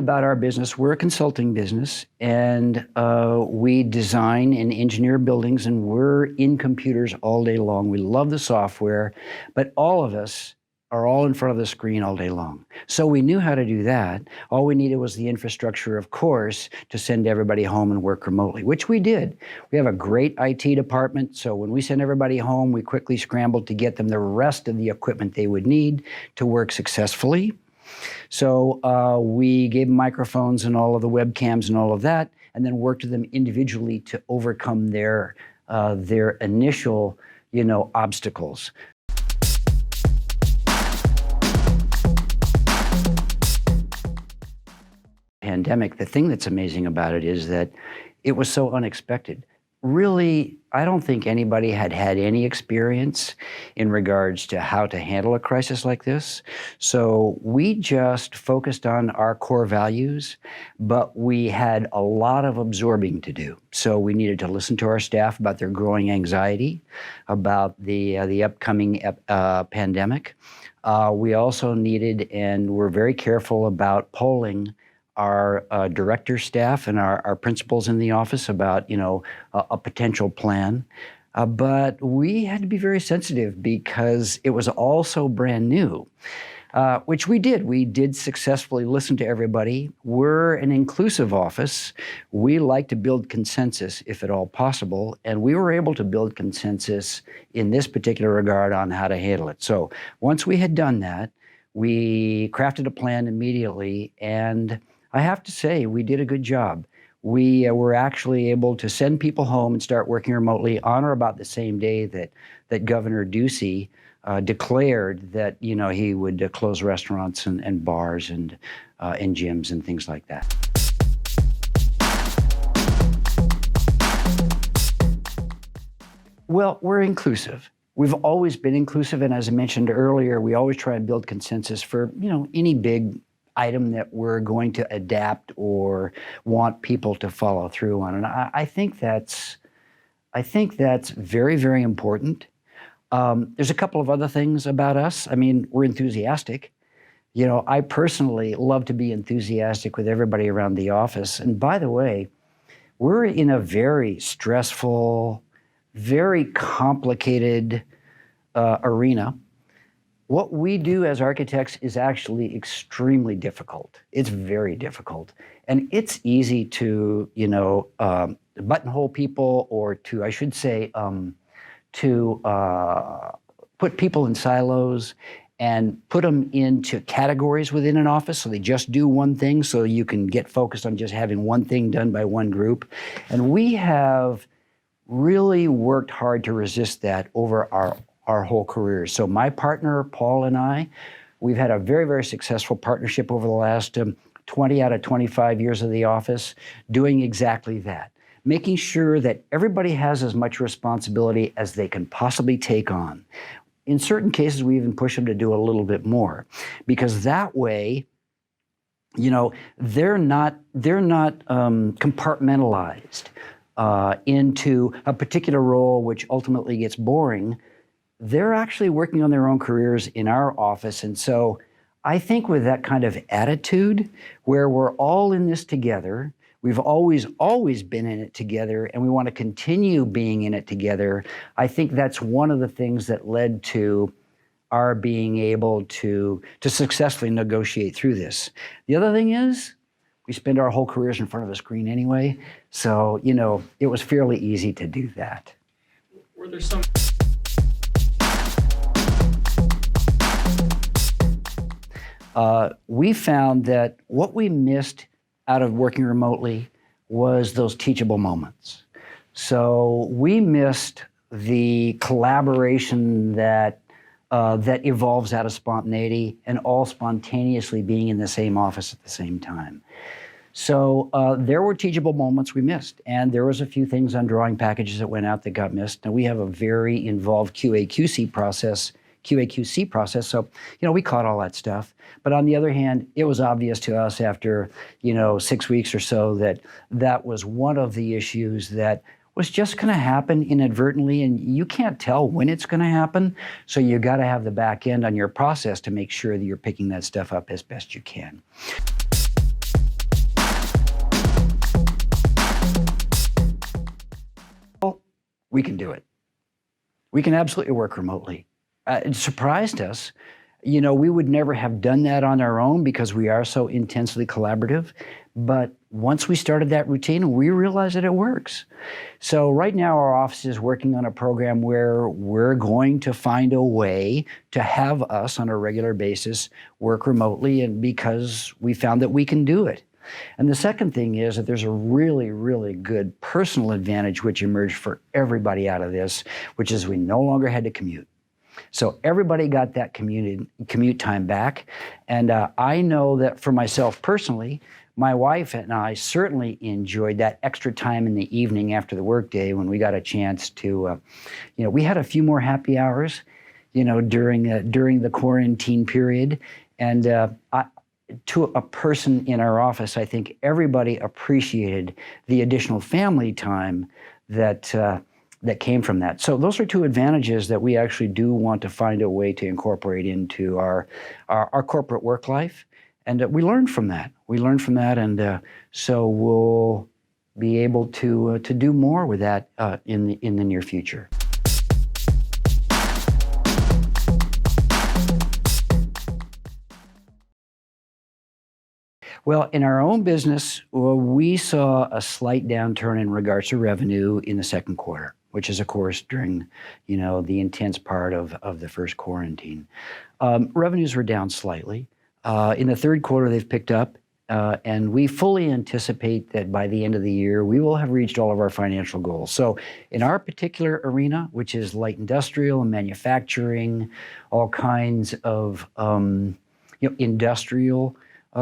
about our business, we're a consulting business, and we design and engineer buildings, and we're in computers all day long. We love the software, but all of us are all in front of the screen all day long. So we knew how to do that. All we needed was the infrastructure, of course, to send everybody home and work remotely, which we did. We have a great IT department, so when we sent everybody home, we quickly scrambled to get them the rest of the equipment they would need to work successfully. So we gave them microphones and all of the webcams and all of that, and then worked with them individually to overcome their initial, obstacles. Pandemic, the thing that's amazing about it is that it was so unexpected. Really, I don't think anybody had any experience in regards to how to handle a crisis like this. So we just focused on our core values, but we had a lot of absorbing to do. So we needed to listen to our staff about their growing anxiety, about the upcoming pandemic. We also needed, and we're very careful about polling our director staff and our principals in the office about, a potential plan. But we had to be very sensitive because it was all so brand new, which we did. We did successfully listen to everybody. We're an inclusive office. We like to build consensus if at all possible, and we were able to build consensus in this particular regard on how to handle it. So once we had done that, we crafted a plan immediately, and I have to say, we did a good job. We were actually able to send people home and start working remotely on or about the same day that Governor Ducey declared that he would close restaurants and bars and gyms and things like that. Well, we're inclusive. We've always been inclusive, and as I mentioned earlier, we always try and build consensus for any big item that we're going to adapt or want people to follow through on. And I think that's very, very important. There's a couple of other things about us. I mean, we're enthusiastic. I personally love to be enthusiastic with everybody around the office. And by the way, we're in a very stressful, very complicated arena. What we do as architects is actually extremely difficult. It's very difficult. And it's easy to, buttonhole people, or to, I should say, put people in silos and put them into categories within an office so they just do one thing, so you can get focused on just having one thing done by one group. And we have really worked hard to resist that over our whole careers. So my partner, Paul, and I, we've had a very, very successful partnership over the last 20 out of 25 years of the office, doing exactly that, making sure that everybody has as much responsibility as they can possibly take on. In certain cases, we even push them to do a little bit more, because that way, they're not compartmentalized into a particular role, which ultimately gets boring. They're actually working on their own careers in our office. And so I think with that kind of attitude, where we're all in this together, we've always been in it together, and we want to continue being in it together, I think that's one of the things that led to our being able to successfully negotiate through this. The other thing is, we spend our whole careers in front of a screen anyway, so, it was fairly easy to do that. Were there some... We found that what we missed out of working remotely was those teachable moments. So we missed the collaboration that evolves out of spontaneity and all spontaneously being in the same office at the same time. So there were teachable moments we missed, and there was a few things on drawing packages that went out that got missed. Now we have a very involved QA/QC process, so we caught all that stuff. But on the other hand, it was obvious to us after 6 weeks or so that was one of the issues that was just going to happen inadvertently, and you can't tell when it's going to happen. So you got to have the back end on your process to make sure that you're picking that stuff up as best you can. we can do it. We can absolutely work remotely. It surprised us. You know, we would never have done that on our own because we are so intensely collaborative. But once we started that routine, we realized that it works. So right now our office is working on a program where we're going to find a way to have us on a regular basis work remotely, and because we found that we can do it. And the second thing is that there's a really, really good personal advantage which emerged for everybody out of this, which is we no longer had to commute. So everybody got that commute time back. And I know that for myself personally, my wife and I certainly enjoyed that extra time in the evening after the workday when we got a chance to, we had a few more happy hours, during the quarantine period. And to a person in our office, I think everybody appreciated the additional family time that came from that. So those are two advantages that we actually do want to find a way to incorporate into our corporate work life. And we learned from that. And so we'll be able to do more with that in the near future. Well, in our own business, we saw a slight downturn in regards to revenue in the second quarter, which is, of course, during the intense part of the first quarantine. Revenues were down slightly. In the third quarter, they've picked up, and we fully anticipate that by the end of the year, we will have reached all of our financial goals. So in our particular arena, which is light industrial and manufacturing, all kinds of industrial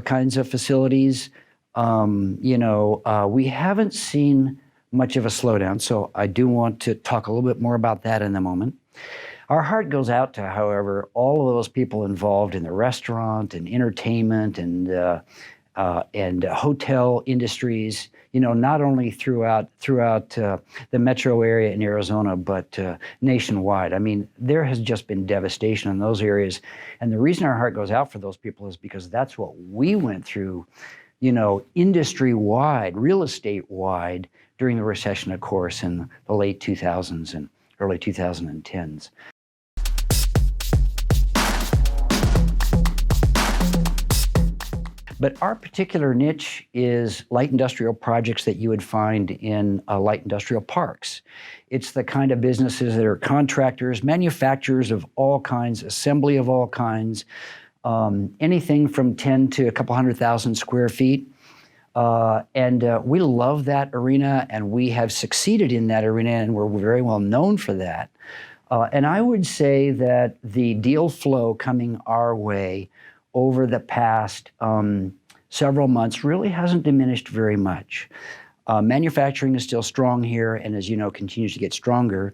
kinds of facilities, we haven't seen much of a slowdown. So I do want to talk a little bit more about that in a moment. Our heart goes out to, however, all of those people involved in the restaurant and entertainment and hotel industries, not only throughout the metro area in Arizona, but nationwide. I mean, there has just been devastation in those areas. And the reason our heart goes out for those people is because that's what we went through, industry-wide, real estate-wide, during the recession, of course, in the late 2000s and early 2010s. But our particular niche is light industrial projects that you would find in light industrial parks. It's the kind of businesses that are contractors, manufacturers of all kinds, assembly of all kinds, anything from 10 to a couple 100,000 square feet. And we love that arena, and we have succeeded in that arena, and we're very well known for that. And I would say that the deal flow coming our way over the past several months really hasn't diminished very much. Manufacturing is still strong here, and as you know, continues to get stronger.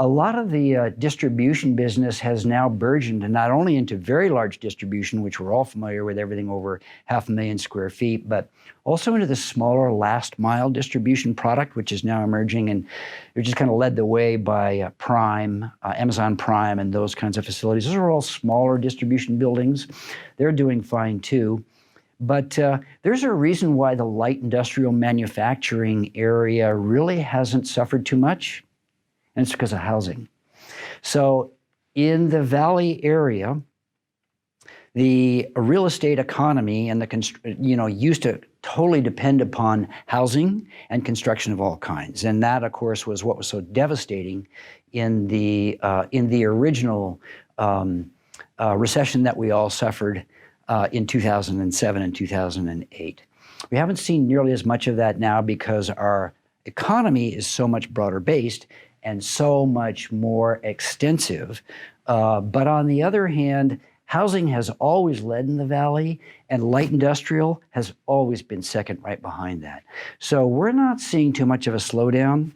A lot of the distribution business has now burgeoned not only into very large distribution, which we're all familiar with, everything over 500,000 square feet, but also into the smaller last mile distribution product, which is now emerging, and which is kind of led the way by Prime, Amazon Prime, and those kinds of facilities. Those are all smaller distribution buildings. They're doing fine too. But there's a reason why the light industrial manufacturing area really hasn't suffered too much, and it's because of housing. So in the Valley area, the real estate economy and used to totally depend upon housing and construction of all kinds, and that, of course, was what was so devastating in the original recession that we all suffered in 2007 and 2008. We haven't seen nearly as much of that now because our economy is so much broader based and so much more extensive. But on the other hand, housing has always led in the Valley, and light industrial has always been second right behind that. So we're not seeing too much of a slowdown.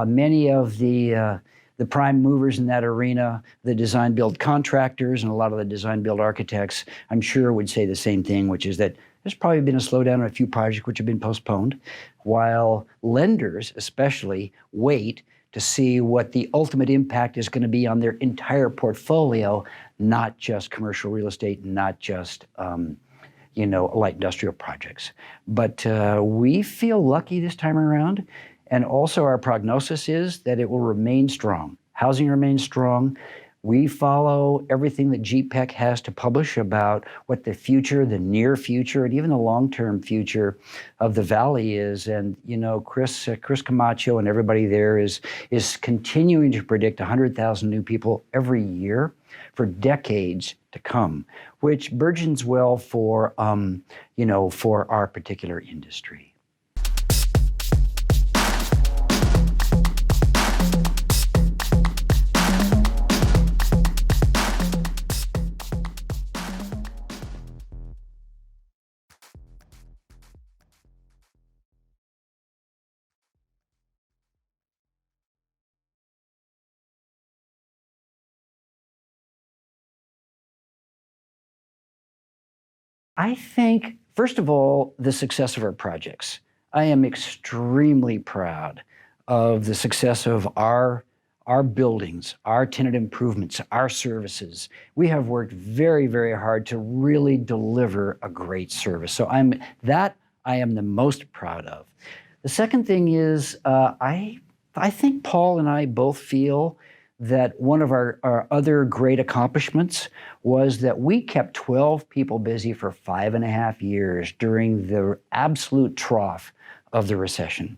Many of the prime movers in that arena, the design build contractors and a lot of the design build architects, I'm sure would say the same thing, which is that there's probably been a slowdown on a few projects which have been postponed, while lenders especially wait to see what the ultimate impact is going to be on their entire portfolio, not just commercial real estate, not just light industrial projects. But we feel lucky this time around. And also our prognosis is that it will remain strong. Housing remains strong. We follow everything that GPEC has to publish about what the future, the near future, and even the long-term future of the Valley is. And you know, Chris Camacho and everybody there is continuing to predict 100,000 new people every year for decades to come, which burgeons well for for our particular industry. I think, first of all, the success of our projects. I am extremely proud of the success of our buildings, our tenant improvements, our services. We have worked very, very hard to really deliver a great service. So I am the most proud of. The second thing is I think Paul and I both feel that one of our other great accomplishments was that we kept 12 people busy for 5.5 years during the absolute trough of the recession.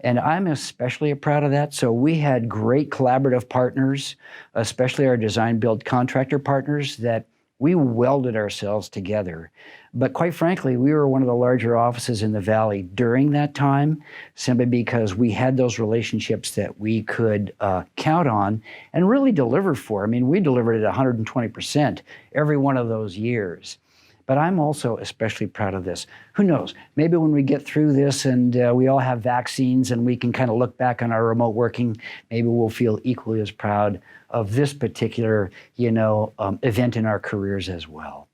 And I'm especially proud of that. So we had great collaborative partners, especially our design build contractor partners, that we welded ourselves together. But quite frankly, we were one of the larger offices in the Valley during that time, simply because we had those relationships that we could count on and really deliver for. I mean, we delivered at 120% every one of those years. But I'm also especially proud of this. Who knows? Maybe when we get through this and we all have vaccines and we can kind of look back on our remote working, maybe we'll feel equally as proud of this particular, event in our careers as well.